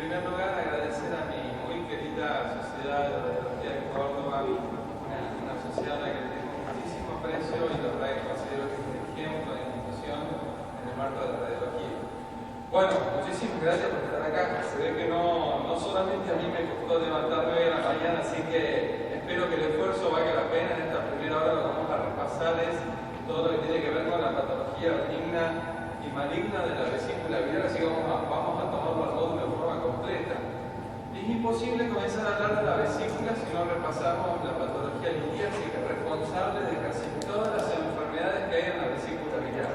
primer lugar, agradecer a mi muy querida Sociedad de Radiología de Córdoba, una sociedad a la que tengo muchísimo aprecio y la verdad que considero que es un ejemplo de institución en el marco de la radiología. Bueno, muchísimas gracias por estar acá. Se ve que no solamente a mí me costó levantarme hoy a la mañana, así que espero que el esfuerzo valga la pena. En esta primera hora lo que vamos a repasar es todo lo que tiene que ver con la patología benigna y maligna de la vesícula biliar, así que vamos a tomarlo al módulo de forma completa. Es imposible comenzar a hablar de la vesícula si no repasamos la patología litiásica, responsable de casi todas las enfermedades que hay en la vesícula biliar.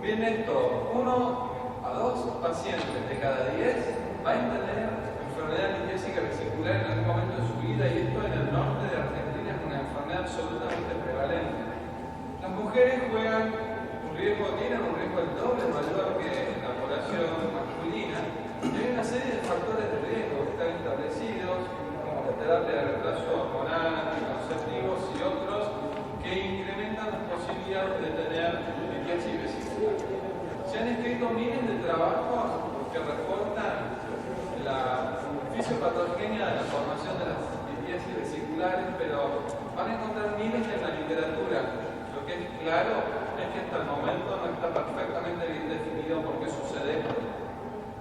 Miren esto, 1 a 2 pacientes de cada 10 van a tener enfermedad litiásica vesicular en algún momento de su vida, y esto en el norte de Argentina es una enfermedad absolutamente prevalente. Las mujeres tienen un riesgo el doble mayor que la población masculina, y hay una serie de factores de riesgo que están establecidos, como la terapia de reemplazo hormonal, anticonceptivos y otros, que incrementan las posibilidades de tener litiasis vesicular. Se han escrito miles de trabajos que reportan la fisiopatogenia de la formación de las litiasis vesiculares, pero van a encontrar miles en la literatura. Lo que es claro es que hasta el momento no está perfectamente bien definido por qué sucede esto.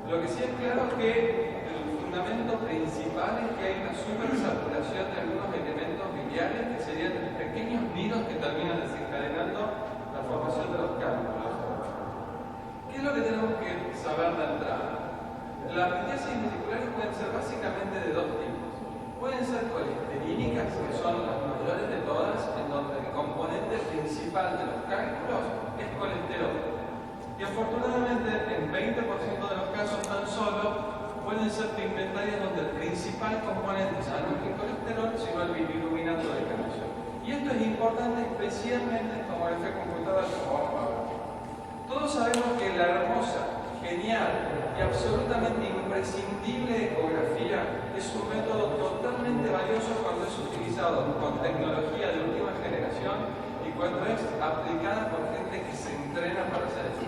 Lo que sí es claro es que el fundamento principal es que hay una supersaturación de algunos elementos biliares que serían pequeños nidos que terminan desencadenando la formación de los cálculos. ¿Qué es lo que tenemos que saber de entrada? Las litiasis vesiculares pueden ser básicamente de dos tipos. Pueden ser colesterolínicas, que son las mayores de todas, en donde el componente principal de los cálculos es colesterol. Y afortunadamente, en 20% de los casos tan solo, pueden ser pigmentarias donde el principal componente ya no es el colesterol, sino el bilirubinato de calcio. Y esto es importante especialmente en tomografía computarizada, como vamos a ver. Todos sabemos que la hermosa, genial y absolutamente imprescindible ecografía es un método totalmente valioso cuando es utilizado con tecnología de última generación y cuando es aplicada por gente que se entrena para hacer eso.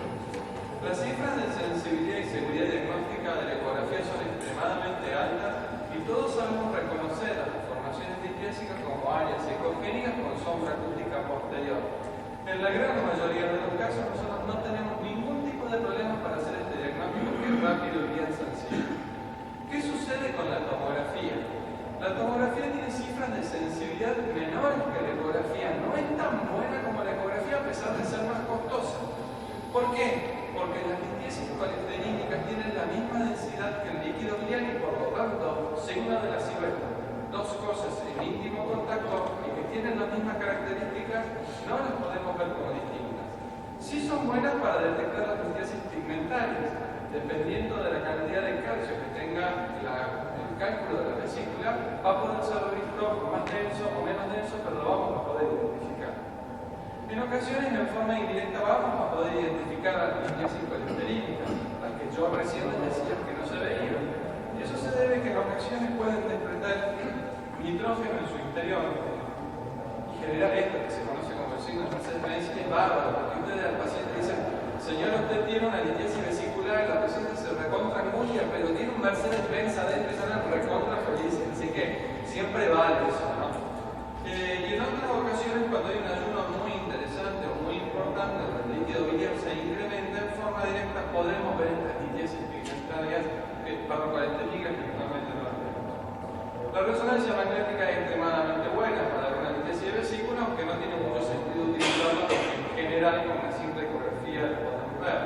Las cifras de sensibilidad y seguridad diagnóstica de la ecografía son extremadamente altas y todos sabemos reconocer las deformaciones litiásicas como áreas ecogénicas con sombra acústica posterior. En la gran mayoría de los casos nosotros no tenemos ningún tipo de problema para hacer este diagnóstico, que es rápido y bien sencillo. ¿Qué sucede con la tomografía? La tomografía tiene cifras de sensibilidad menores que la ecografía. No es tan buena como la ecografía a pesar de ser más costosa. ¿Por qué? Porque las litiasis colesterolínicas tienen la misma densidad que el líquido biliar y por lo tanto, según una de las dos cosas en íntimo contacto y que tienen las mismas características, no las podemos ver como distintas. Sí son buenas para detectar las litiasis pigmentarias, dependiendo de la cantidad de calcio que tenga el cálculo de la vesícula, va a poder ser visto más denso o menos denso, pero lo vamos a poder identificar. En ocasiones, en forma indirecta, vamos a poder identificar las litiasis colesterolínicas, las que yo recién les decía que no se veían. Y eso se debe a que en ocasiones pueden interpretar nitrógeno en su interior y generar esto que se conoce como el signo de Mercedes-Benz. Es bárbaro, porque ustedes al paciente dicen: señor, usted tiene una litiasis vesicular, y la paciente se recontra angustia, pero tiene un Mercedes-Benz adentro y salen recontra felices. Así que siempre vale eso, ¿no? Y en otras ocasiones, cuando hay un ayuno muy interesante o muy importante, el líquido biliar se incrementa en forma directa, podemos ver estas litiasis pigmentarias, colesterolínicas, que normalmente no las vemos. La resonancia magnética es extremadamente buena para una litiasis de vesícula, aunque no tiene mucho sentido utilizarla porque en general con una simple ecografía lo podemos ver.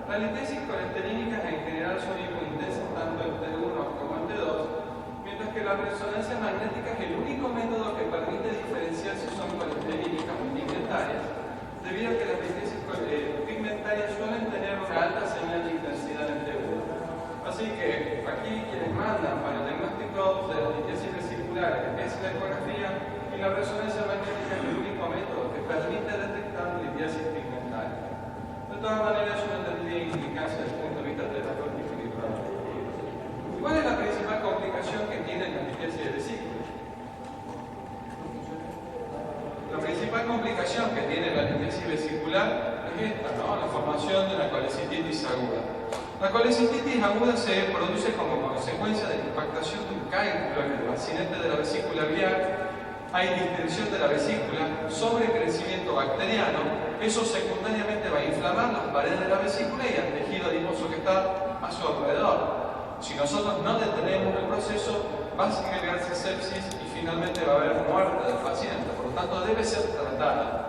Las litiasis colesterolínicas en general son hipointensas tanto en T1 como en T2, mientras que la resonancia magnética es el único método que permite diferenciar si son colesterolínicas o pigmentarias, debido a que las litiasis pigmentarias suelen tener una alta señal de intensidad en T1. Así que aquí quienes mandan para el diagnóstico de las litiasis vesiculares es la ecografía, y la resonancia magnética es el único método que permite detectar litiasis pigmentarias. De todas maneras, yo no tendría implicancia desde el punto de vista terapéutico ni probabilidad. ¿Cuál es la principal complicación que tiene la litiasis de vesícula? La principal complicación que tiene la litiasis vesicular es esta, ¿no? La formación de la colecititis aguda. La colecistitis aguda se produce como consecuencia de la impactación de un cálculo en el bacinete de la vesícula biliar. Hay distensión de la vesícula, sobrecrecimiento bacteriano, eso secundariamente va a inflamar las paredes de la vesícula y el tejido adiposo que está a su alrededor. Si nosotros no detenemos el proceso, va a generarse sepsis y finalmente va a haber muerte del paciente, por lo tanto debe ser tratada.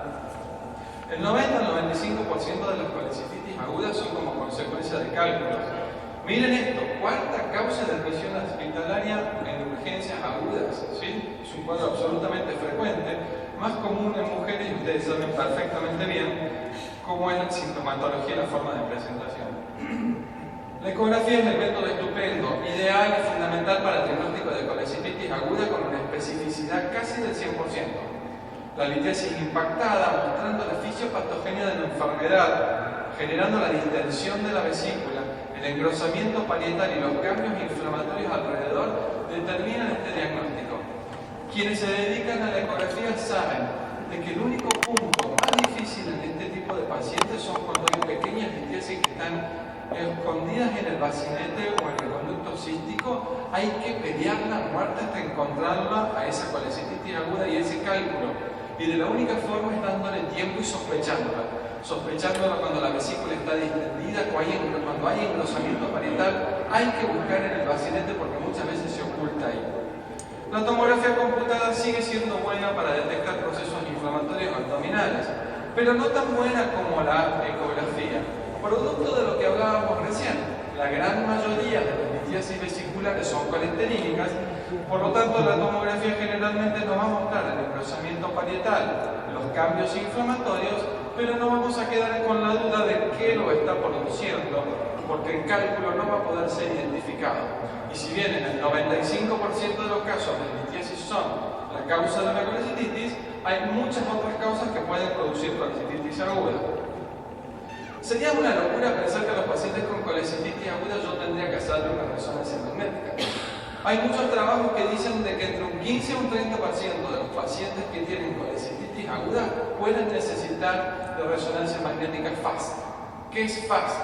El 90 al 95% de las colecistitis agudas son como consecuencia de cálculos. Miren esto, cuarta causa de admisión hospitalaria en urgencias agudas, ¿sí? Es un cuadro absolutamente frecuente, más común en mujeres y ustedes saben perfectamente bien cómo es la sintomatología y la forma de presentación. La ecografía es el método estupendo, ideal y fundamental para el diagnóstico de colecistitis aguda con una especificidad casi del 100%. La litiasis impactada, mostrando la fisiopatogenia de la enfermedad, generando la distensión de la vesícula, el engrosamiento parietal y los cambios inflamatorios alrededor, determinan este diagnóstico. Quienes se dedican a la ecografía saben de que el único punto más difícil en este tipo de pacientes son cuando hay pequeñas litiasis que están escondidas en el bacinete o en el conducto cístico. Hay que pelear la muerte hasta encontrarla a esa colecistitis aguda y ese cálculo. Y de la única forma es dándole tiempo y sospechándola. Sospechándola cuando la vesícula está distendida, cuando hay engrosamiento parietal, hay que buscar en el bacinete porque muchas veces se oculta ahí. La tomografía computada sigue siendo buena para detectar procesos inflamatorios abdominales, pero no tan buena como la ecografía. Producto de lo que hablábamos recién, la gran mayoría de las litiasis vesiculares son colesterínicas, por lo tanto la tomografía generalmente nos va a mostrar el engrosamiento parietal, los cambios inflamatorios, pero no vamos a quedar con la duda de qué lo está produciendo, porque el cálculo no va a poder ser identificado. Y si bien en el 95% de los casos las litiasis son la causa de la colecistitis, hay muchas otras causas que pueden producir colecistitis aguda. Sería una locura pensar que a los pacientes con colecistitis aguda yo tendría que hacerle una resonancia magnética. Hay muchos trabajos que dicen de que entre un 15 y un 30% de los pacientes que tienen colecistitis aguda pueden necesitar de resonancia magnética FAST. ¿Qué es FAST?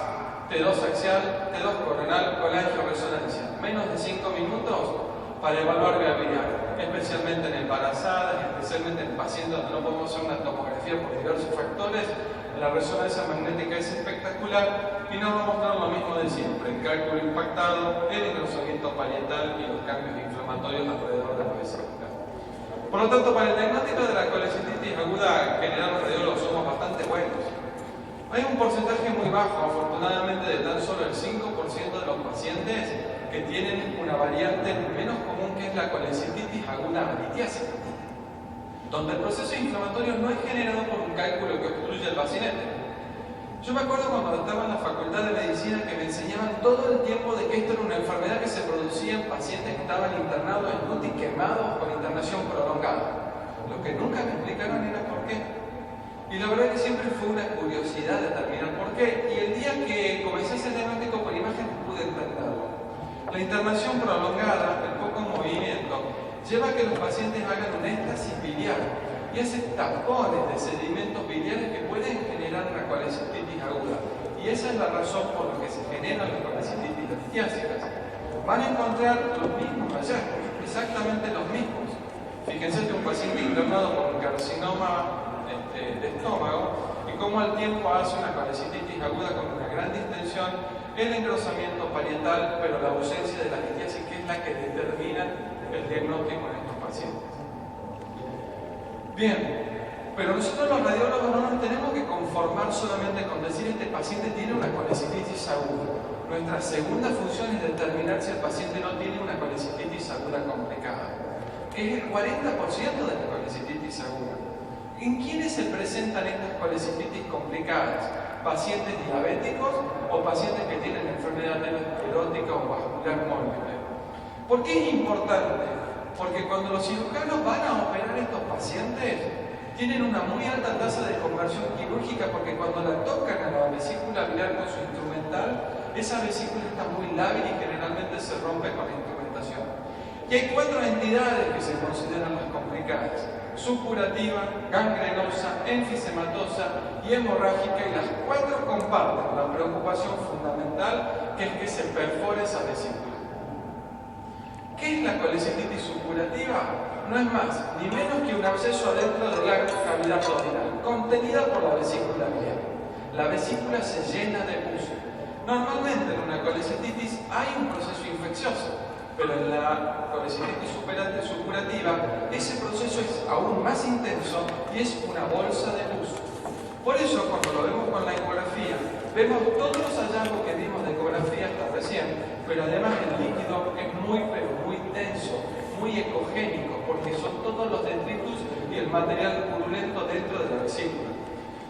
T2 axial, T2 coronal, colangioresonancia. Menos de 5 minutos para evaluar viabilidad, especialmente en embarazadas, especialmente en pacientes donde no podemos hacer una tomografía por diversos factores. La resonancia magnética es espectacular y nos va a mostrar lo mismo de siempre: el cálculo impactado, el engrosamiento parietal y los cambios inflamatorios alrededor de la vesícula. Por lo tanto, para el diagnóstico de la colecistitis aguda, en general los radiólogos somos bastante buenos. Hay un porcentaje muy bajo, afortunadamente, de tan solo el 5% de los pacientes que tienen una variante menos común, que es la colecistitis aguda litiásica, donde el proceso inflamatorio no es generado por un cálculo que obstruye el bacinete. Yo me acuerdo cuando estaba en la Facultad de Medicina que me enseñaban todo el tiempo de que esto era una enfermedad que se producía en pacientes que estaban internados en UTI quemados con internación prolongada. Lo que nunca me explicaron era por qué. Y la verdad que siempre fue una curiosidad determinar por qué. Y el día que comencé ese diagnóstico por imágenes pude entenderlo. La internación prolongada, el poco movimiento, lleva a que los pacientes hagan una éstasis biliar y hacen tapones de sedimentos biliares que pueden generar una colecistitis aguda. Y esa es la razón por la que se generan las colecistitis litiásicas. Van a encontrar los mismos hallazgos, exactamente los mismos. Fíjense que un paciente internado por un carcinoma de estómago y cómo al tiempo hace una colecistitis aguda con una gran distensión, el engrosamiento parietal, pero la ausencia de la litiasis, que es la que determina el diagnóstico en estos pacientes. Bien, pero nosotros los radiólogos no nos tenemos que conformar solamente con decir este paciente tiene una colecistitis aguda. Nuestra segunda función es determinar si el paciente no tiene una colecistitis aguda complicada, que es el 40% de la colecistitis aguda. ¿En quiénes se presentan estas colecistitis complicadas? ¿Pacientes diabéticos o pacientes que tienen enfermedad esclerótica o vascular múltiple? ¿Por qué es importante? Porque cuando los cirujanos van a operar a estos pacientes, tienen una muy alta tasa de conversión quirúrgica, porque cuando la tocan a la vesícula biliar con su instrumental, esa vesícula está muy lábil y generalmente se rompe con la instrumentación. Y hay 4 entidades que se consideran las complicadas: supurativa, gangrenosa, enfisematosa y hemorrágica, y las 4 comparten la preocupación fundamental que es que se perfore esa vesícula. ¿Qué es la colecistitis supurativa? No es más ni menos que un absceso adentro de la cavidad abdominal, contenida por la vesícula biliar. La vesícula se llena de pus. Normalmente en una colecistitis hay un proceso infeccioso, pero en la colecistitis supurativa ese proceso es aún más intenso y es una bolsa de pus. Por eso, cuando lo vemos con la ecografía, vemos todos los hallazgos que vimos de ecografía hasta recién, pero además el líquido es muy denso, muy ecogénico, porque son todos los detritus y el material purulento dentro de la vesícula.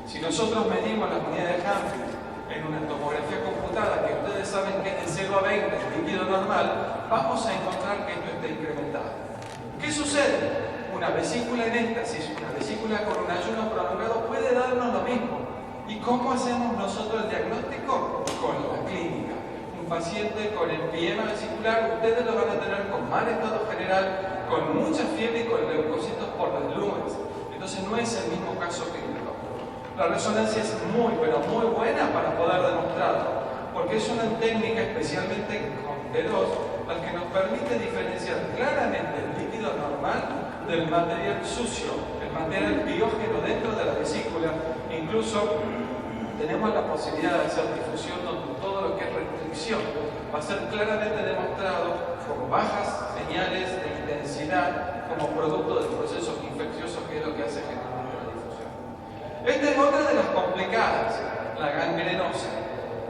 Si nosotros medimos la unidad de Hanfield en una tomografía computada, que ustedes saben que es de 0 a 20, el líquido normal, vamos a encontrar que esto está incrementado. ¿Qué sucede? Una vesícula en éxtasis, una vesícula con un ayuno prolongado puede darnos lo mismo. ¿Y cómo hacemos nosotros el diagnóstico? Con la clínica. Un paciente con empiema vesicular, ustedes lo van a tener con mal estado general, con mucha fiebre y con leucocitos por las lumens. Entonces no es el mismo caso que el otro. La resonancia es muy, pero muy buena para poder demostrarlo, porque es una técnica especialmente con T2 la que nos permite diferenciar claramente el líquido normal del material sucio, el material biógeno dentro de la vesícula. Incluso tenemos la posibilidad de hacer difusión donde todo lo que es restricción va a ser claramente demostrado con bajas señales de intensidad como producto del proceso infeccioso, que es lo que hace generalmente la difusión. Esta es otra de las complicadas, la gangrenosa.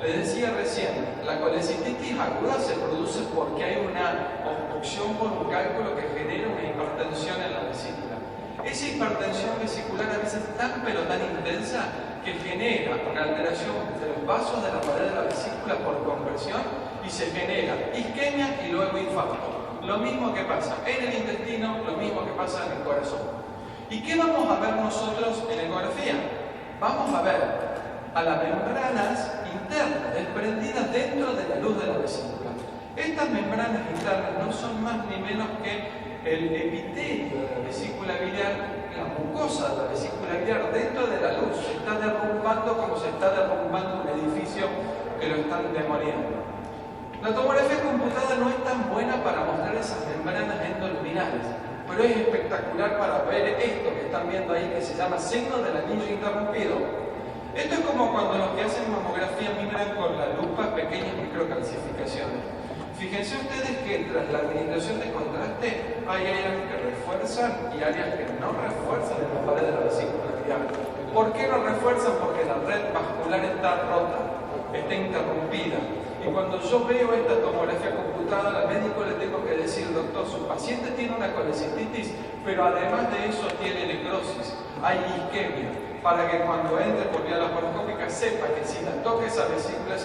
Les decía recién, la colecistitis aguda se produce porque hay una obstrucción por un cálculo que genera una hipertensión en la vesícula. Esa hipertensión vesicular a veces es tan pero tan intensa que genera una alteración de los vasos de la pared de la vesícula por compresión y se genera isquemia y luego infarto. Lo mismo que pasa en el intestino, lo mismo que pasa en el corazón. ¿Y qué vamos a ver nosotros en ecografía? Vamos a ver a las membranas internas desprendidas dentro de la luz de la vesícula. Estas membranas internas no son más ni menos que el epitelio de la vesícula biliar, la mucosa de la vesícula biliar dentro de la luz. Se está derrumbando como se está derrumbando un edificio que lo están demoliendo. La tomografía computada no es tan buena para mostrar esas membranas endoluminales, pero es espectacular para ver esto que están viendo ahí, que se llama signo del anillo interrumpido. Esto es como cuando los que hacen mamografía miran con la lupa pequeñas microcalcificaciones. Fíjense ustedes que tras la administración de contraste hay áreas que refuerzan y áreas que no refuerzan en la pared de la vesícula biliar. ¿Por qué no refuerzan? Porque la red vascular está rota, está interrumpida. Y cuando yo veo esta tomografía computada, al médico le tengo que decir, doctor, su paciente tiene una colecistitis, pero además de eso tiene necrosis, hay isquemia, para que cuando entre por vía laparoscópica sepa que si la toca esa vesícula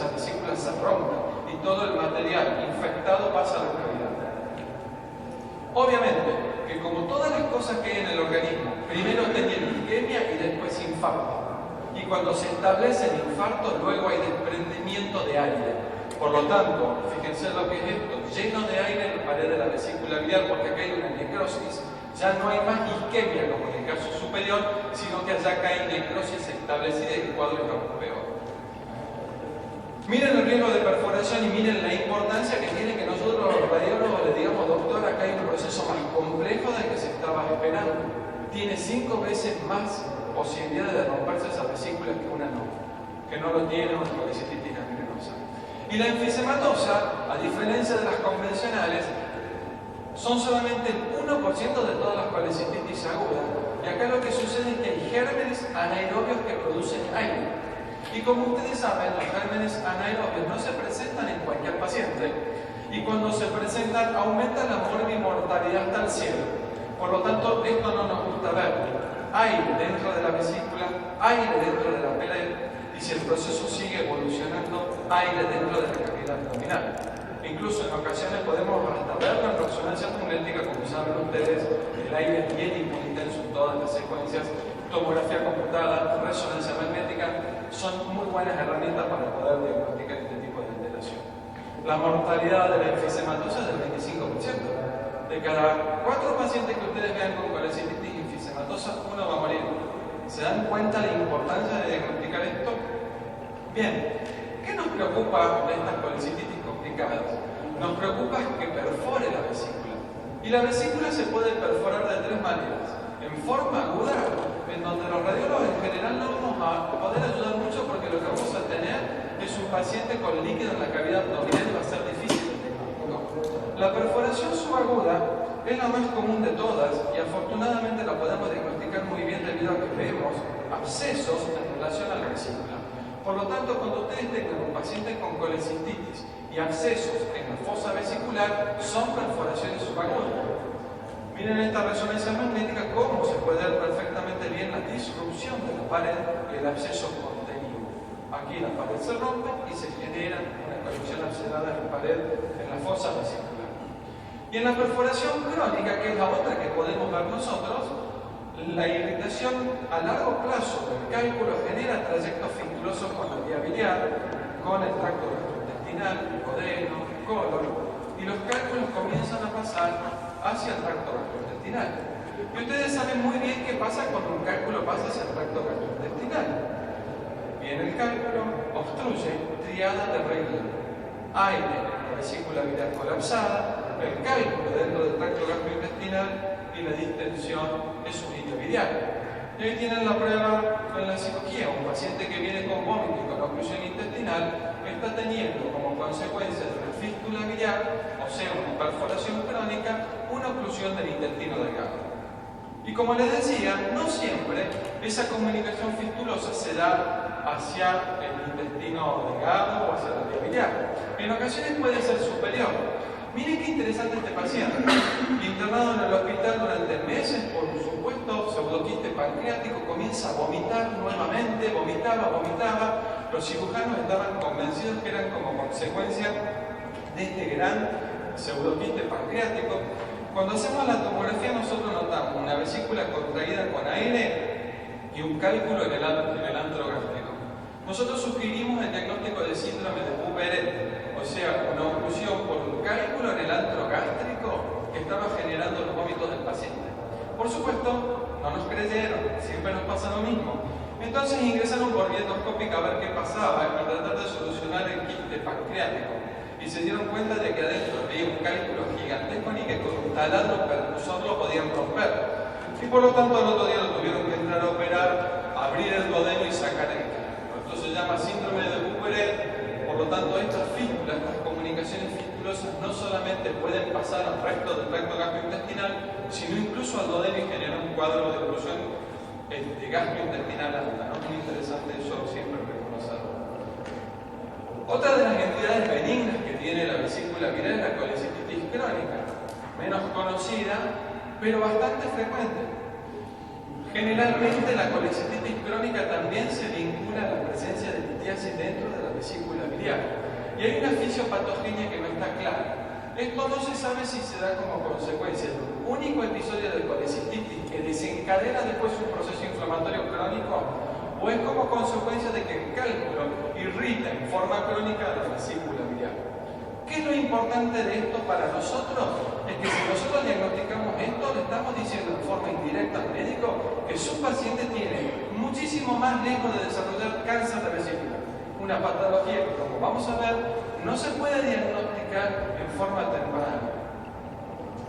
se rompe y todo el material infectado pasa a la cavidad. Obviamente que como todas las cosas que hay en el organismo, primero tienen isquemia y después infarto. Y cuando se establece el infarto, luego hay desprendimiento de aire. Por lo tanto, fíjense lo que es esto, lleno de aire en la pared de la vesícula biliar, porque acá hay una necrosis. Ya no hay más isquemia como en el caso superior, sino que allá acá hay necrosis establecida y el cuadro es aún peor. Miren el riesgo de perforación y miren la importancia que tiene que nosotros los radiólogos le digamos, doctor, acá hay un proceso más complejo del que se estaba esperando. Tiene 5 veces más posibilidades de romperse esa vesícula que una no, que no lo tiene una colecistitis gangrenosa. Y la enfisematosa, a diferencia de las convencionales, son solamente el 1% de todas las colecistitis agudas. Y acá lo que sucede es que hay gérmenes anaerobios que producen aire. Y como ustedes saben, los gérmenes anaerobios no se presentan en cualquier paciente. Y cuando se presentan, aumenta la morbimortalidad hasta el cielo. Por lo tanto, esto no nos gusta ver. Aire dentro de la vesícula, aire dentro de la pared, y si el proceso sigue evolucionando, aire dentro de la cavidad abdominal. Incluso en ocasiones podemos hasta verlo en resonancia magnética, como saben ustedes, el aire es bien y muy intenso en todas las secuencias. Tomografía computada, resonancia magnética, son muy buenas herramientas para poder diagnosticar este tipo de alteración. La mortalidad de la enfisematosa es del 25%. De cada 4 pacientes que ustedes vean con colecistitis y enfisematosa, 1 va a morir. ¿Se dan cuenta la importancia de diagnosticar esto? Bien, ¿qué nos preocupa de estas colecistitis complicadas? Nos preocupa que perfore la vesícula. Y la vesícula se puede perforar de tres maneras. En forma aguda, en donde los radiólogos en general no vamos a poder ayudar mucho porque lo que vamos a tener es un paciente con líquido en la cavidad abdominal y va a ser difícil el diagnóstico. La perforación subaguda es la más común de todas y afortunadamente la podemos diagnosticar muy bien debido a que vemos abscesos en relación a la vesícula. Por lo tanto, cuando ustedes tengan un paciente con colecistitis y abscesos en la fosa vesicular, son perforaciones subagudas. Miren esta resonancia magnética cómo se puede ver perfectamente bien la disrupción de la pared y el absceso contenido. Aquí la pared se rompe y se genera una colección abscesada en la pared en la fosa vesicular. Y en la perforación crónica, que es la otra que podemos ver nosotros, la irritación a largo plazo del cálculo genera trayectos fistulosos con la vía biliar, con el tracto gastrointestinal, el duodeno, el colon, y los cálculos comienzan a pasar hacia el tracto gastrointestinal. Y ustedes saben muy bien qué pasa cuando un cálculo pasa hacia el tracto gastrointestinal. Viene el cálculo, obstruye, triada de regla. Aire, la vesícula biliar colapsada, el cálculo dentro del tracto gastrointestinal y la distensión es un hito biliar. Y ahí tienen la prueba en la cirugía. Un paciente que viene con vómito y con oclusión intestinal está teniendo como consecuencia de una fístula biliar, o sea, una perforación crónica, una oclusión del intestino delgado. Y como les decía, no siempre esa comunicación fistulosa se da hacia el intestino delgado o hacia la vía biliar. En ocasiones puede ser superior. Miren qué interesante este paciente, internado en el hospital durante meses por un supuesto pseudoquiste pancreático, comienza a vomitar nuevamente, vomitaba. Los cirujanos estaban convencidos que eran como consecuencia de este gran pseudoquiste pancreático. Cuando hacemos la tomografía nosotros notamos una vesícula contraída con aire y un cálculo en el antro gástrico. Nosotros sugerimos el diagnóstico de síndrome de Buch-Beret, o sea, una oclusión por un cálculo en el antro gástrico que estaba generando los vómitos del paciente. Por supuesto, no nos creyeron, siempre nos pasa lo mismo. Entonces ingresaron por vía endoscópica a ver qué pasaba y tratar de solucionar el quiste pancreático. Y se dieron cuenta de que adentro había un cálculo gigantesco y que con un taladro percusor lo podían romper. Y por lo tanto al otro día lo tuvieron que entrar a operar, abrir el duodeno y sacar el cálculo. Esto se llama síndrome de Buch-Beret. Por lo tanto, estas fístulas, estas comunicaciones fistulosas no solamente pueden pasar al resto del tracto gastrointestinal, sino incluso al duodeno y generar un cuadro de oclusión de gastrointestinal alta, ¿no? Muy interesante eso siempre reconocerlo. Otra de las entidades benignas que tiene la vesícula biliar es la colecistitis crónica, menos conocida, pero bastante frecuente. Generalmente la colecistitis crónica también se vincula a la presencia de litiasis dentro de la vesícula biliar. Y hay una fisiopatogenia que no está clara. Esto no se sabe si se da como consecuencia de un único episodio de colecistitis que desencadena después un proceso inflamatorio crónico, o es como consecuencia de que el cálculo irrita en forma crónica la vesícula biliar. ¿Qué es lo importante de esto para nosotros? Es que si nosotros diagnosticamos esto, le estamos diciendo en forma indirecta al médico que su paciente tiene muchísimo más riesgo de desarrollar cáncer de vesícula. Una patología que, como vamos a ver, no se puede diagnosticar en forma temprana.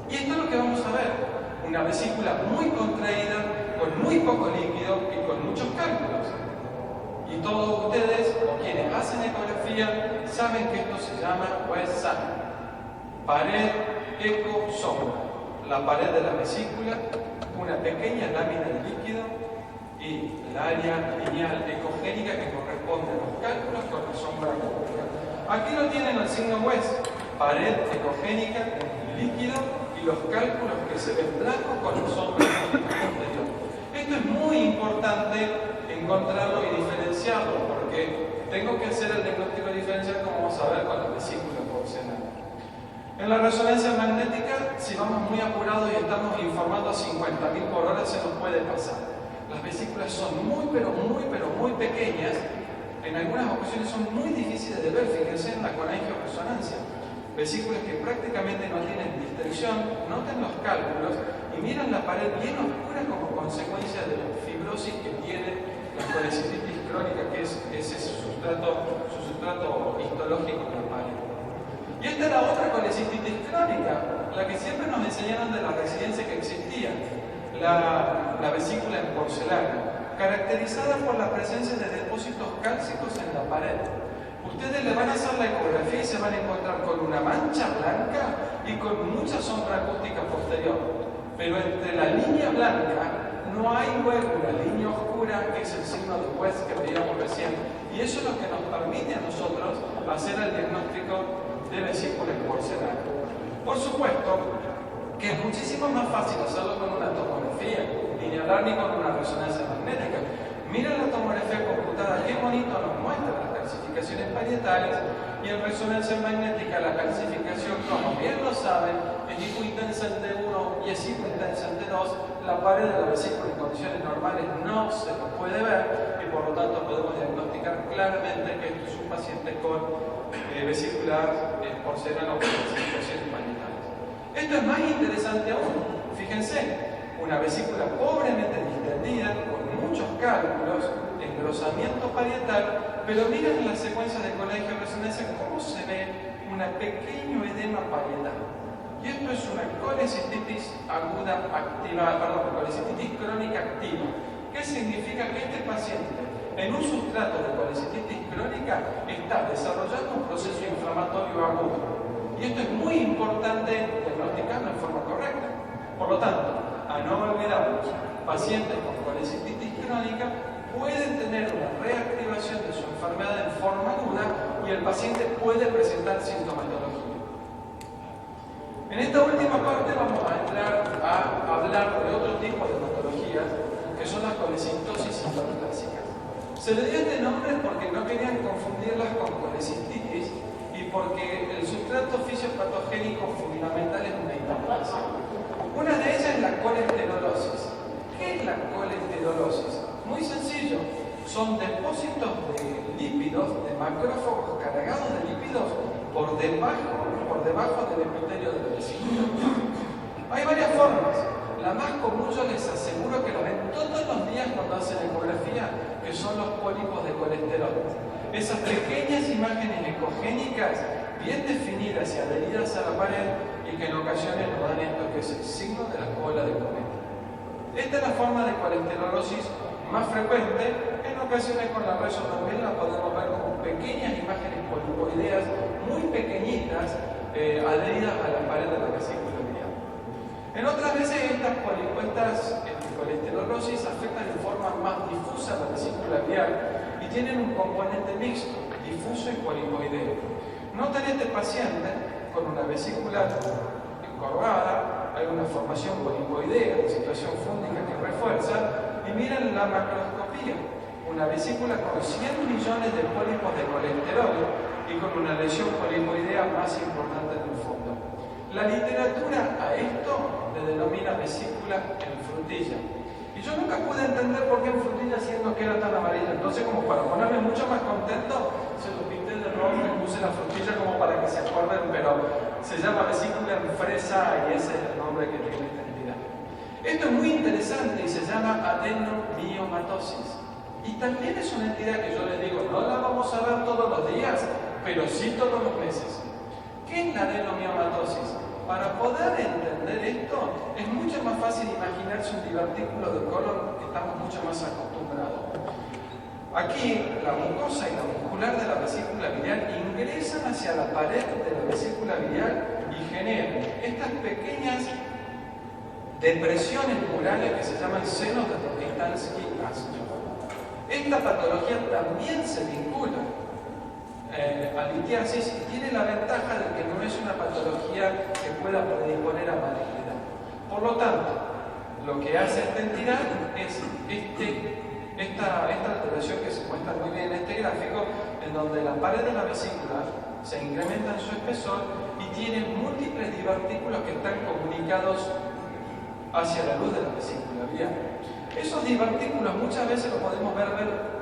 Y esto es lo que vamos a ver. Una vesícula muy contraída, con muy poco líquido y con muchos cálculos. Y todos ustedes, o quienes hacen ecografía, saben que esto se llama West Side. Pared eco-sombra. La pared de la vesícula, una pequeña lámina de líquido y el área lineal ecogénica que corresponde a los cálculos con la sombra cúbica. Aquí lo tienen el signo West. Pared ecogénica, líquido y los cálculos que se ven blancos con la sombra posterior. Esto es muy importante encontrarlo y diferenciarlo, porque tengo que hacer el diagnóstico diferencial como vamos a ver con la vesícula porcenal. En la resonancia magnética, si vamos muy apurados y estamos informando a 50.000 por hora, se nos puede pasar. Las vesículas son muy pequeñas, en algunas ocasiones son muy difíciles de ver, fíjense en la coangioresonancia. Vesículas que prácticamente no tienen distensión, noten los cálculos y miran la pared bien oscura como consecuencia de la fibrosis que tiene la colecistitis crónica, que es ese sustrato sustrato histológico en la pared. Y esta era otra colecistitis crónica, la que siempre nos enseñaron de la residencia que existía, la vesícula en porcelana, caracterizada por la presencia de depósitos cálcicos en la pared. Ustedes le van a hacer la ecografía y se van a encontrar con una mancha blanca y con mucha sombra acústica posterior. Pero entre la línea blanca no hay luego una línea oscura, que es el signo de West que veíamos recién. Y eso es lo que nos permite a nosotros hacer el diagnóstico de vesícula en porcelana. Por supuesto que es muchísimo más fácil hacerlo con una tomografía, ni hablar ni con una resonancia magnética. Mira la tomografía computada, qué bonito nos muestra las calcificaciones parietales, y en resonancia magnética la calcificación, como bien lo saben, es hipointensa en T1 y es hipointensa en T2. La pared de la vesícula en condiciones normales no se puede ver y por lo tanto podemos diagnosticar claramente que esto es un paciente con vesícula porcelana o con calcificaciones parietales. Esto es más interesante aún. Fíjense, una vesícula pobremente distendida, con muchos cálculos, engrosamiento parietal, pero miren las secuencias de colegio de resonancia cómo se ve un pequeño edema parietal. Y esto es una colecistitis aguda activa, colecistitis crónica activa. ¿Qué significa? Que este paciente, en un sustrato de colecistitis crónica, está desarrollando un proceso inflamatorio agudo. Y esto es muy importante diagnosticarlo en forma correcta. Por lo tanto, a no olvidarnos, pacientes con colecistitis crónica pueden tener una reactivación de su enfermedad en forma aguda y el paciente puede presentar sintomatología. En esta última parte vamos a entrar a hablar de otro tipo de patologías, que son las colecistosis hiperplásicas. Se le dio este nombre porque no querían confundirlas con colecistitis y porque el sustrato fisiopatogénico fundamental es una hiperplasia. Una de ellas es la colesterolosis. ¿Qué es la colesterolosis? Muy sencillo. Son depósitos de lípidos, de macrófagos cargados de lípidos por debajo del epitelio de la vesícula. Hay varias formas. La más común, yo les aseguro que lo ven todos los días cuando hacen ecografía, que son los pólipos de colesterol. Esas pequeñas imágenes ecogénicas bien definidas y adheridas a la pared y que en ocasiones nos dan esto que es el signo de la cola de cometa. Esta es la forma de colesterolosis más frecuente. En ocasiones con la reso también la podemos ver como pequeñas imágenes polipoideas muy pequeñitas adheridas a la pared de la vesícula biliar. En otras veces estas colesterolosis afectan de forma más difusa la vesícula biliar y tienen un componente mixto, difuso y polipoideo. Noten este paciente con una vesícula encorvada, hay una formación polipoidea, situación fúngica que refuerza, y miren la macroscopía, una vesícula con 100 millones de pólipos de colesterol y con una lesión polipoidea más importante en el fondo. La literatura a esto le denomina vesícula en frutilla. Y yo nunca pude entender por qué en frutilla siendo que era tan amarilla. Entonces, como para ponerme mucho más contento, se lo pinté de rojo y puse la frutilla como para que se acuerden, pero se llama vesícula en fresa y ese es el nombre que tiene esta entidad. Esto es muy interesante y se llama adenomiomatosis. Y también es una entidad que yo les digo, no la vamos a ver todos los días, pero sí todos los meses. ¿Qué es la adenomiomatosis? Para poder entender esto, es mucho más fácil imaginarse un divertículo de colon que estamos mucho más acostumbrados. Aquí, la mucosa y la muscular de la vesícula biliar ingresan hacia la pared de la vesícula biliar y generan estas pequeñas depresiones murales que se llaman senos de Rokitansky-Askew. Esta patología también se vincula a litiasis y tiene la ventaja de que no es una patología que pueda predisponer a malignidad. Por lo tanto, lo que hace esta entidad es esta alteración que se muestra muy bien en este gráfico, en donde la pared de la vesícula se incrementa en su espesor y tiene múltiples divertículos que están comunicados hacia la luz de la vesícula biliar. Esos divertículos muchas veces los podemos ver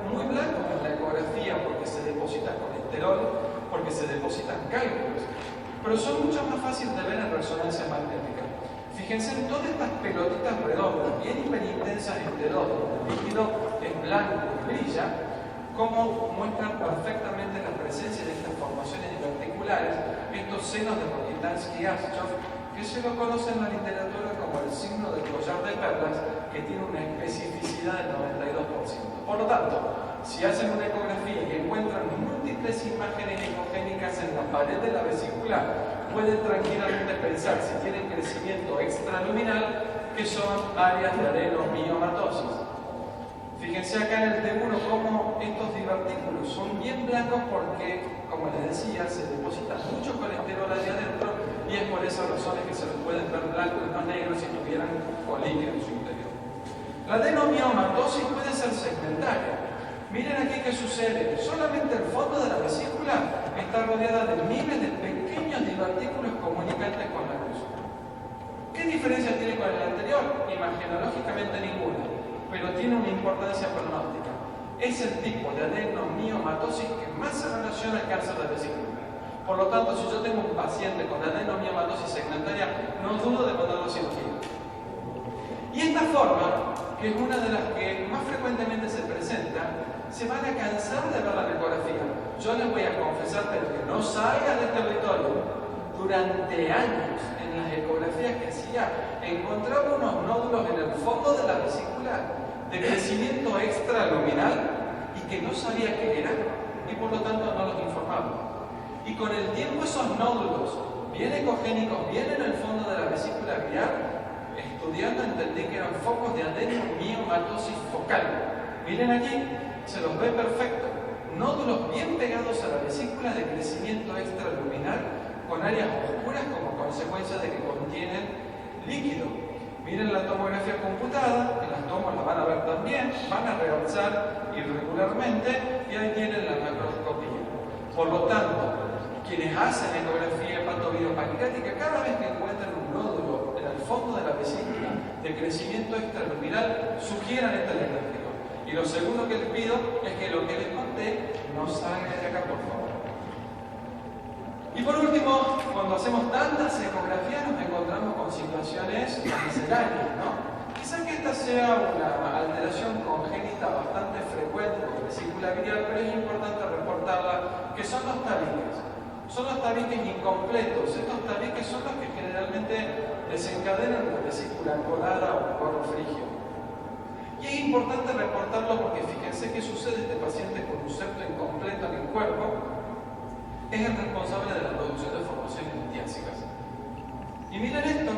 muy blancos en la ecografía porque se deposita colesterol, porque se depositan cálculos, pero son mucho más fáciles de ver en resonancia magnética. Fíjense en todas estas pelotitas redondas, bien hiperintensas en T2, el líquido es blanco y brilla. cómo muestran perfectamente la presencia de estas formaciones diverticulares, estos senos de Rokitansky y Aschov, que se lo conoce en la literatura como el signo del collar de perlas, que tiene una especificidad del 92%. Por lo tanto, si hacen una ecografía y encuentran múltiples imágenes ecogénicas en la pared de la vesícula, pueden tranquilamente pensar, si tienen crecimiento extraluminal, que son áreas de adenomiomatosis. Fíjense acá en el T1 cómo estos divertículos son bien blancos porque, como les decía, se deposita mucho colesterol allá adentro y es por esas razones que se los pueden ver blancos y no negros si tuvieran coliquio en su interior. La adenomiomatosis puede ser segmentaria. Miren aquí qué sucede. Solamente el fondo de la vesícula está rodeada de miles de pequeños divertículos comunicantes con la luz. ¿Qué diferencia tiene con el anterior? Imagenológicamente ninguna, pero tiene una importancia pronóstica. Es el tipo de adenomiomatosis que más se relaciona al cáncer de vesícula. Por lo tanto, si yo tengo un paciente con adenomiomatosis segmentaria, no dudo de mandarlo a cirugía. Y esta forma, que es una de las que más frecuentemente se presenta, se van a cansar de ver la ecografía. Yo les voy a confesar, pero que no salga del territorio. Durante años, en las ecografías que hacía, encontraba unos nódulos en el fondo de la vesícula de crecimiento extraluminal y que no sabía qué era y por lo tanto no los informaba. Y con el tiempo esos nódulos bien ecogénicos, bien en el fondo de la vesícula biliar, estudiando entendí que eran focos de adenomiomatosis focal. Miren aquí, se los ve perfecto. Nódulos bien pegados a la vesícula de crecimiento extraluminal con áreas oscuras como consecuencia de que contienen líquido. Miren la tomografía computada, en las tomas la van a ver también, van a realzar irregularmente y ahí tienen la macroscopía. Por lo tanto, quienes hacen ecografía hepatobiopánica, cada vez que encuentran un nódulo en el fondo de la vesícula de crecimiento extraluminal, sugieran este diagnóstico. Y lo segundo que les pido es que lo que les conté no salga de acá, por favor. Y por último, cuando hacemos tantas ecografías nos encontramos con situaciones misceláneas, ¿no? Quizá que esta sea una alteración congénita bastante frecuente de la vesícula biliar, pero es importante reportarla, que son los tabiques. Son los tabiques incompletos. Estos tabiques son los que generalmente desencadenan la vesícula colada o coro frigio. Y es importante reportarlo porque fíjense qué sucede este paciente con un septo incompleto en el cuerpo. Es el responsable de la producción de formaciones litiásicas. Y miren esto,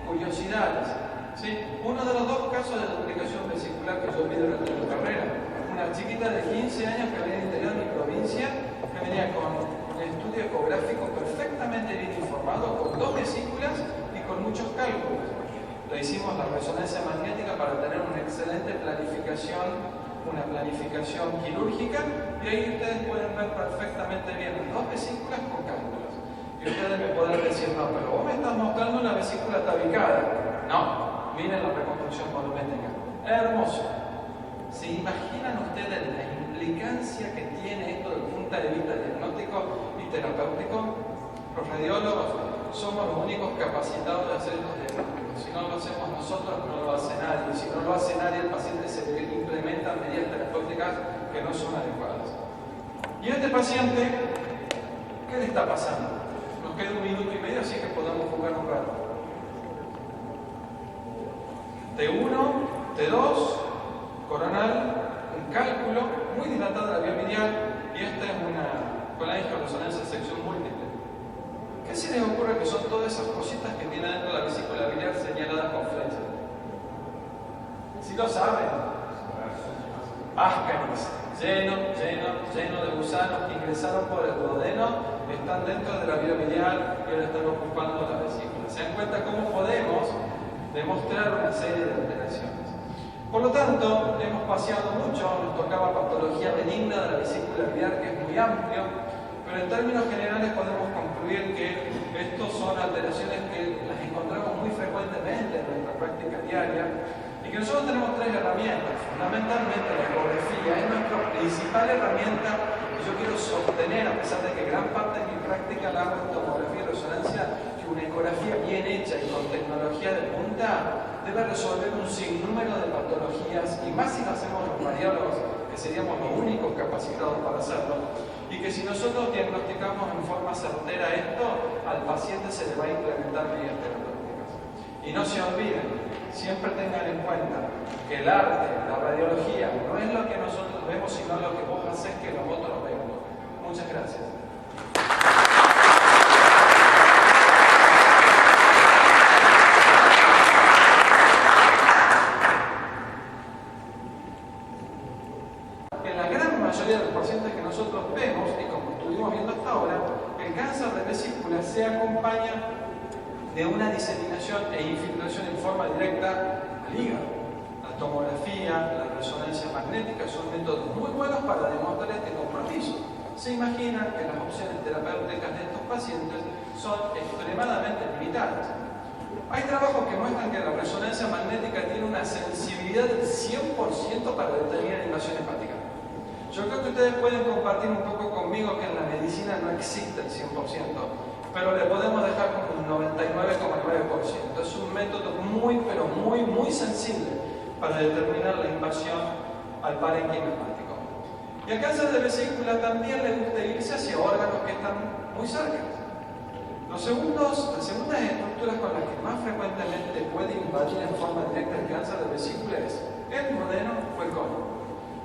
curiosidades. ¿Sí? Uno de los dos casos de duplicación vesicular que yo vi durante mi carrera, una chiquita de 15 años que venía del interior de mi provincia, que venía con un estudio ecográfico perfectamente bien informado, con 2 vesículas y con muchos cálculos. Le hicimos la resonancia magnética para tener una excelente planificación, una planificación quirúrgica, y ahí ustedes pueden ver perfectamente bien las 2 vesículas con cálculos. Y ustedes me podrán decir, no, pero vos me estás mostrando una vesícula tabicada. No, miren la reconstrucción volumétrica. Hermoso. ¿Se imaginan ustedes la implicancia que tiene esto desde el punto de vista diagnóstico y terapéutico? Los radiólogos somos los únicos capacitados de hacer estos diagnósticos. Si no lo hacemos nosotros, no lo hace nadie. Y si no lo hace nadie, el paciente se implementa medidas terapéuticas que no son adecuadas. Y a este paciente, ¿qué le está pasando? Nos queda 1 minuto y medio, así que podemos jugar un rato. T1, T2, coronal, un cálculo, muy dilatada la vía medial, y esta es una colangioresonancia de sección múltiple. ¿Qué se les ocurre que son todas esas cositas que tiene dentro de la vesícula biliar señaladas con flecha? Si lo saben. Ascaris, lleno de gusanos que ingresaron por el duodeno, están dentro de la vía biliar y ahora están ocupando la vesícula. ¿Se dan cuenta cómo podemos demostrar una serie de alteraciones? Por lo tanto, hemos paseado mucho, nos tocaba patología benigna de la vesícula biliar, que es muy amplio, pero en términos generales podemos concluir que estos son alteraciones que las encontramos muy frecuentemente en nuestra práctica diaria y que nosotros tenemos 3 herramientas. Fundamentalmente la ecografía es nuestra principal herramienta que yo quiero sostener, a pesar de que gran parte de mi práctica la hago en tomografía y resonancia, que una ecografía bien hecha y con tecnología de punta debe resolver un sinnúmero de patologías, y más si lo hacemos los radiólogos, que porque seríamos los únicos capacitados para hacerlo, y que si nosotros diagnosticamos en forma certera esto, al paciente se le va a implementar medidas terapéuticas. Y no se olviden, siempre tengan en cuenta que el arte, la radiología, no es lo que nosotros vemos, sino lo que vos haces que los otros vean. Muchas gracias. En la gran mayoría de los pacientes que nosotros vemos, y como estuvimos viendo hasta ahora, el cáncer de vesícula se acompaña de una diseminación e infiltración en forma directa al hígado. La tomografía, la resonancia magnética son métodos muy buenos para demostrar este compromiso. Se imaginan que las opciones terapéuticas de estos pacientes son extremadamente limitadas. Hay trabajos que muestran que la resonancia magnética tiene una sensibilidad del 100% para determinar invasión hepática. Yo creo que ustedes pueden compartir un poco conmigo que en la medicina no existe el 100%, pero le podemos dejar como un 99,9%. Es un método muy, pero muy sensible para determinar la invasión al parénquima hepático. Y al cáncer de vesícula también le gusta irse hacia órganos que están muy cerca. Las segundas estructuras con las que más frecuentemente puede invadir en forma directa el cáncer de vesícula es el duodeno o el colon.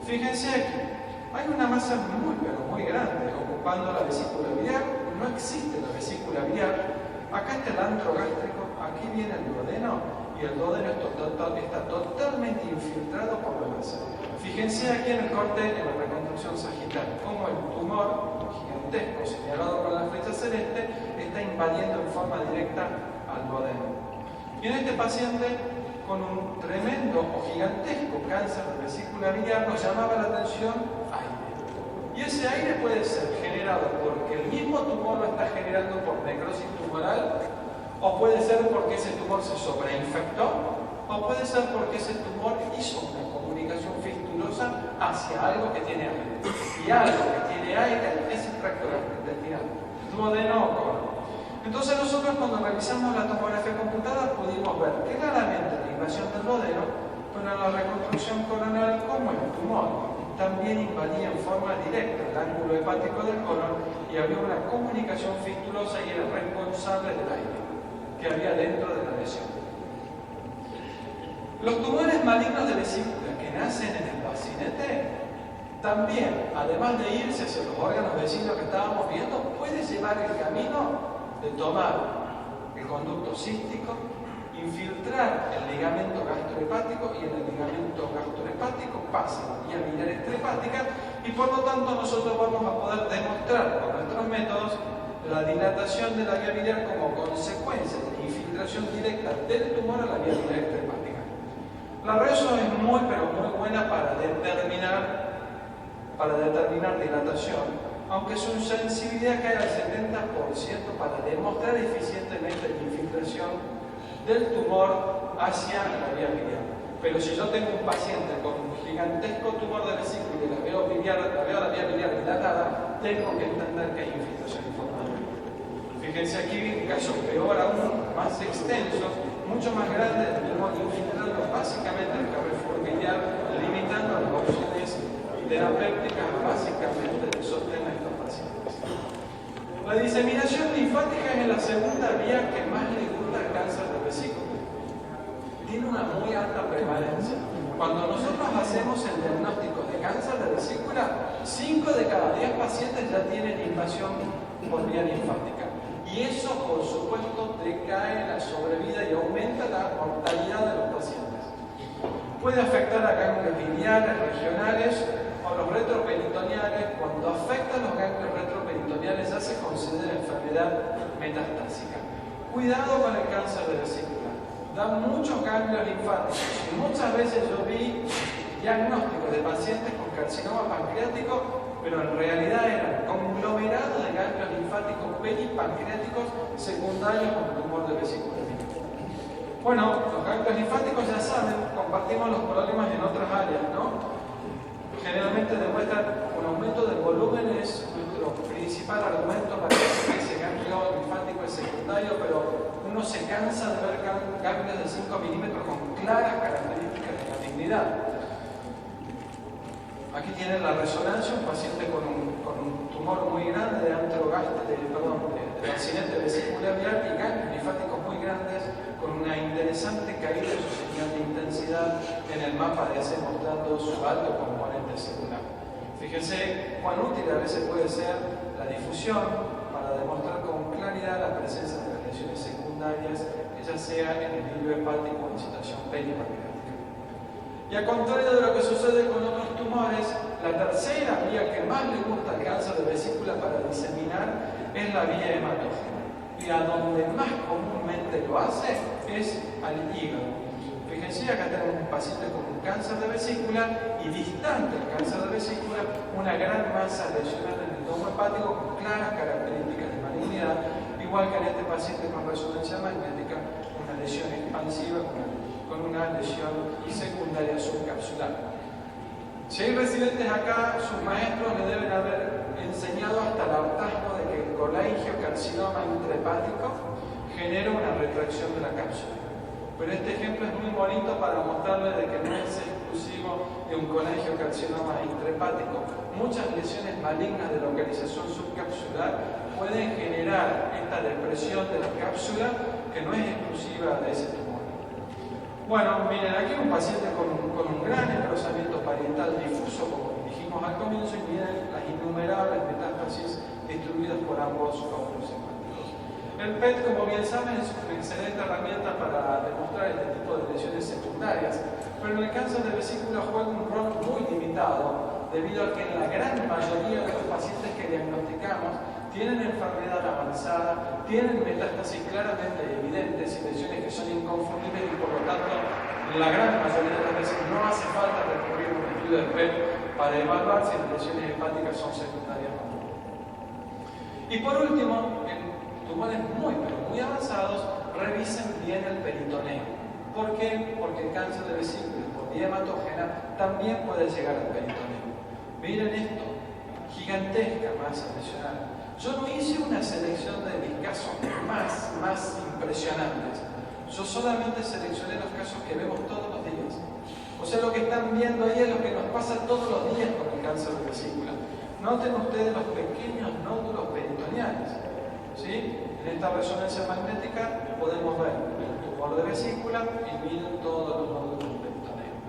Fíjense aquí, hay una masa muy grande ocupando la vesícula biliar. No existe la vesícula biliar. Acá está el antro gástrico, aquí viene el duodeno, y el duodeno está totalmente infiltrado por la masa. Fíjense aquí en el corte, en la reconstrucción sagital, cómo el tumor gigantesco señalado con la flecha celeste está invadiendo en forma directa al duodeno. Y en este paciente con un tremendo o gigantesco cáncer de vesícula biliar nos llamaba la atención aire. Y ese aire puede ser generado porque el mismo tumor lo está generando por necrosis tumoral, o puede ser porque ese tumor se sobreinfectó, o puede ser porque ese tumor hizo una comunicación fistulosa hacia algo que tiene aire. Y algo que tiene aire es el tracto gastrointestinal, duodeno o colon. Entonces nosotros cuando revisamos la tomografía computada pudimos ver claramente la invasión del duodeno, pero en la reconstrucción coronal como el tumor también invadía en forma directa el ángulo hepático del colon y había una comunicación fistulosa y era responsable del aire que había dentro de la lesión. Los tumores malignos de vesícula que nacen en el bacinete también, además de irse hacia los órganos vecinos que estábamos viendo, puede llevar el camino de tomar el conducto cístico, infiltrar el ligamento gastrohepático y en el ligamento gastrohepático pasa la vía biliar extrahepática y por lo tanto nosotros vamos a poder demostrar con nuestros métodos la dilatación de la vía biliar como consecuencia de la infiltración directa del tumor a la vía biliar extrahepática. La reso es muy buena para determinar dilatación, aunque su sensibilidad cae al 70% para demostrar eficientemente la infiltración del tumor hacia la vía biliar. Pero si yo tengo un paciente con un gigantesco tumor de vesícula y la veo la vía biliar dilatada, tengo que entender que hay infiltración informada. Fíjense aquí un caso peor aún, más extenso, mucho más grande, tenemos infiltrando básicamente el carrefour biliar, limitando las opciones terapéuticas básicamente de sostén a estos pacientes. La diseminación linfática es la segunda vía que más le gusta al cáncer de vesícula. Tiene una muy alta prevalencia. Cuando nosotros hacemos el diagnóstico de cáncer de vesícula, 5 de cada 10 pacientes ya tienen invasión por vía linfática. Y eso, por supuesto, decae la sobrevida y aumenta la mortalidad de los pacientes. Puede afectar a ganglios biliares regionales o los retroperitoneales. Cuando afecta a los ganglios retroperitoneales ya se considera enfermedad metastásica. Cuidado con el cáncer de vesícula. Dan muchos ganglios linfáticos y muchas veces yo vi diagnósticos de pacientes con carcinoma pancreático, pero en realidad eran conglomerados de ganglios linfáticos peripancreáticos secundarios con tumor de vesícula. Bueno, los ganglios linfáticos ya saben, compartimos los problemas en otras áreas, ¿no? Generalmente demuestran un aumento del volumen, es nuestro principal argumento para decir que ese ganglio linfático es secundario, pero uno se cansa de ver ganglios de 5 milímetros con claras características de malignidad. Aquí tienen la resonancia, un paciente con un tumor muy grande de accidente vesícula biliar y ganglios linfáticos muy grandes, con una interesante caída de su señal de intensidad en el mapa de ese, mostrando su alto componente celular. Fíjense cuán útil a veces puede ser la difusión para demostrar con claridad la presencia de las lesiones secundarias, ya sea en el hilo hepático o en situación peripancreática. Y a contrario de lo que sucede con otros tumores, la tercera vía que más le gusta al cáncer de vesícula para diseminar es la vía hematógena. Y a donde más comúnmente lo hace es al hígado. Fíjense, acá tenemos un paciente con un cáncer de vesícula y distante del cáncer de vesícula, una gran masa lesional en el domo hepático con claras características de malignidad, igual que en este paciente con resonancia magnética, una lesión expansiva con una lesión secundaria subcapsular. Si hay residentes acá, sus maestros le deben haber enseñado hasta el hartazgo de que el colangiocarcinoma intrahepático genera una retracción de la cápsula. Pero este ejemplo es muy bonito para mostrarles de que no es exclusivo de un colangiocarcinoma intrahepático. Muchas lesiones malignas de localización subcapsular pueden generar esta depresión de la cápsula que no es exclusiva de ese tumor. Bueno, miren, aquí un paciente con un gran engrosamiento parietal difuso, como dijimos al comienzo, y miren las innumerables metástasis distribuidas por ambos óvulos hepáticos. El PET, como bien saben, es una excelente herramienta para demostrar este tipo de lesiones secundarias, pero en el cáncer de vesícula juega un rol muy limitado, debido a que en la gran mayoría de los pacientes que diagnosticamos tienen enfermedad avanzada, tienen metástasis claramente evidentes y lesiones que son inconfundibles y por lo tanto la gran mayoría de las veces no hace falta recurrir a un estudio de PET para evaluar si las lesiones hepáticas son secundarias o no. Y por último, en tumores muy avanzados, revisen bien el peritoneo. ¿Por qué? Porque el cáncer de vesícula por vía hematógena también puede llegar al peritoneo. Miren esto, gigantesca masa lesional. Yo no hice una selección de mis casos más impresionantes. Yo solamente seleccioné los casos que vemos todos los días. O sea, lo que están viendo ahí es lo que nos pasa todos los días con el cáncer de vesícula. Noten ustedes los pequeños nódulos peritoneales. ¿Sí? En esta resonancia magnética podemos ver el tumor de vesícula y miren todos los nódulos peritoneos.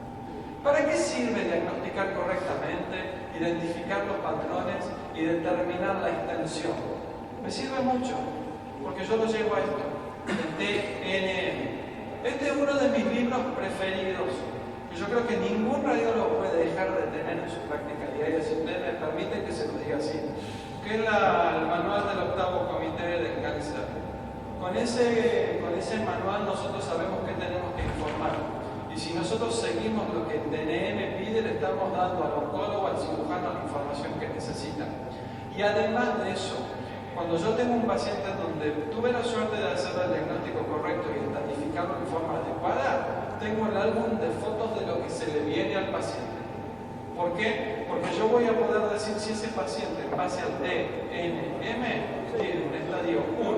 ¿Para qué sirve diagnosticar correctamente, identificar los patrones y determinar la extensión? Me sirve mucho, porque yo lo llevo a esto, el TNM. Este es uno de mis libros preferidos, que yo creo que ningún radiólogo puede dejar de tener en su práctica diaria, si ustedes me permiten que se lo diga así, que es el manual del octavo comité del cáncer. Con ese manual nosotros sabemos qué tenemos que informar. Y si nosotros seguimos lo que el TNM pide, le estamos dando al oncólogo, al cirujano, la información que necesita. Y además de eso, cuando yo tengo un paciente donde tuve la suerte de hacer el diagnóstico correcto y estatificarlo en forma adecuada, tengo el álbum de fotos de lo que se le viene al paciente. ¿Por qué? Porque yo voy a poder decir si ese paciente, en base al TNM, tiene un estadio 1,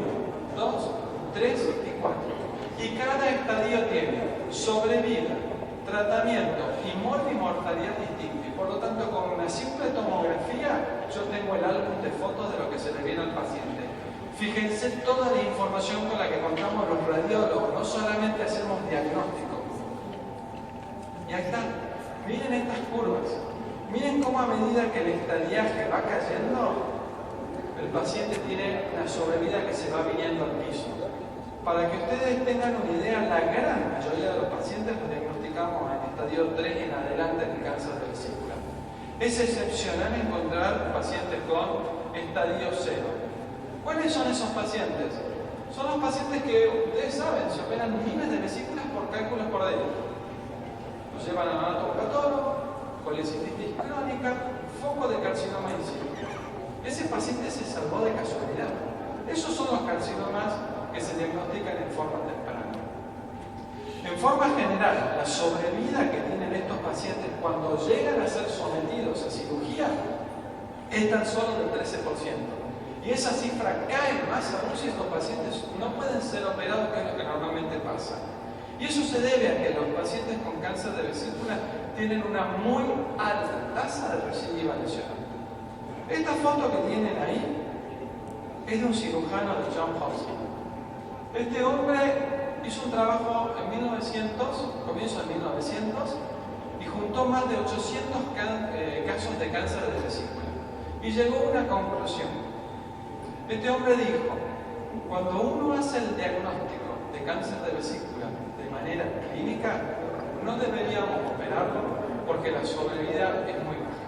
2, 3 y 4. Y cada estadio tiene sobrevida, tratamiento y mortalidad distinta. Y por lo tanto, con una simple tomografía, yo tengo el álbum de fotos de lo que se le viene al paciente. Fíjense toda la información con la que contamos los radiólogos, no solamente hacemos diagnóstico. Y ahí está. Miren estas curvas. Miren cómo a medida que el estadiaje va cayendo, el paciente tiene una sobrevida que se va viniendo al piso. Para que ustedes tengan una idea, la gran mayoría de los pacientes los diagnosticamos en estadio 3 en adelante del cáncer de vesícula. Es excepcional encontrar pacientes con estadio 0. ¿Cuáles son esos pacientes? Son los pacientes que ustedes saben, se operan miles de vesículas por cálculos por dentro. Los llevan a anatomopatólogo, colecistitis crónica, foco de carcinoma in situ. Ese paciente se salvó de casualidad. Esos son los carcinomas que se diagnostican en forma temprana. En forma general, la sobrevida que tienen estos pacientes cuando llegan a ser sometidos a cirugía es tan solo del 13%. Y esa cifra cae más aún si estos pacientes no pueden ser operados, que es lo que normalmente pasa. Y eso se debe a que los pacientes con cáncer de vesícula tienen una muy alta tasa de recidiva lesional. Esta foto que tienen ahí es de un cirujano de Johns Hopkins. Este hombre hizo un trabajo en 1900, comienzo de 1900, y juntó más de 800 casos de cáncer de vesícula. Y llegó a una conclusión. Este hombre dijo, cuando uno hace el diagnóstico de cáncer de vesícula de manera clínica, no deberíamos operarlo porque la sobrevida es muy baja.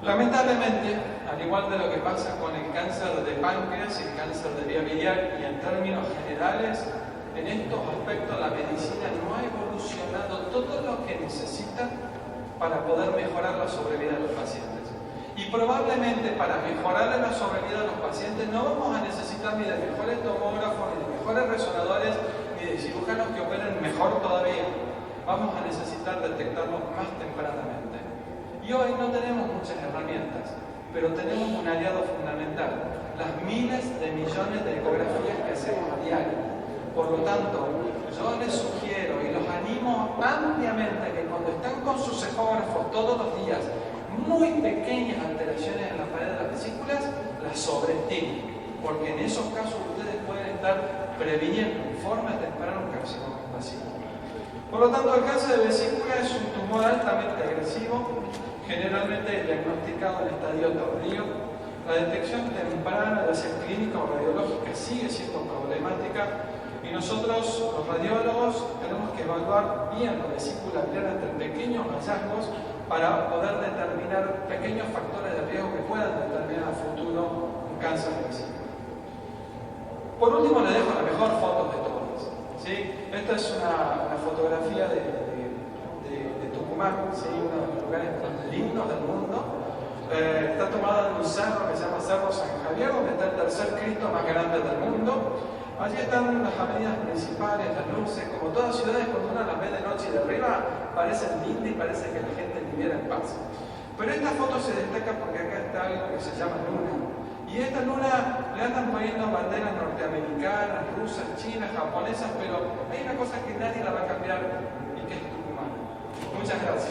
Lamentablemente, al igual de lo que pasa con el cáncer de páncreas y el cáncer de vía biliar, y en términos generales, en estos aspectos la medicina no ha evolucionado todo lo que necesita para poder mejorar la sobrevida de los pacientes. Y probablemente para mejorar la sobrevida de los pacientes no vamos a necesitar ni de mejores tomógrafos, ni de mejores resonadores, ni de cirujanos que operen mejor todavía. Vamos a necesitar detectarlos más tempranamente. Y hoy no tenemos muchas herramientas, pero tenemos un aliado fundamental, las miles de millones de ecografías que hacemos a diario. Por lo tanto, yo les sugiero y los animo ampliamente que cuando están con sus ecógrafos todos los días, muy pequeñas alteraciones en la pared de las vesículas, las sobreestimen, porque en esos casos ustedes pueden estar previniendo en forma temprana un carcinoma vesícular. Por lo tanto, el cáncer de vesícula es un tumor altamente agresivo, generalmente diagnosticado en estadio tardío. La detección temprana, ya sea clínica o radiológica, sigue siendo problemática. Y nosotros, los radiólogos, tenemos que evaluar bien la vesícula biliar entre pequeños hallazgos para poder determinar pequeños factores de riesgo que puedan determinar a futuro un cáncer de vesícula. Por último, les dejo la mejor foto de todas. ¿Sí? Esta es una fotografía de Tucumán, ¿sí? Uno de los lugares más lindos del mundo. Está tomada de un cerro que se llama Cerro San Javier, donde está el tercer Cristo más grande del mundo. Allí están las avenidas principales, las luces, como todas ciudades, cuando uno las ve de noche y de arriba, parecen lindas y parece que la gente viviera en paz. Pero esta foto se destaca porque acá está algo que se llama luna. Y esta luna le andan poniendo banderas norteamericanas, rusas, chinas, japonesas, pero hay una cosa que nadie la va a cambiar y que es Tucumán. Muchas gracias.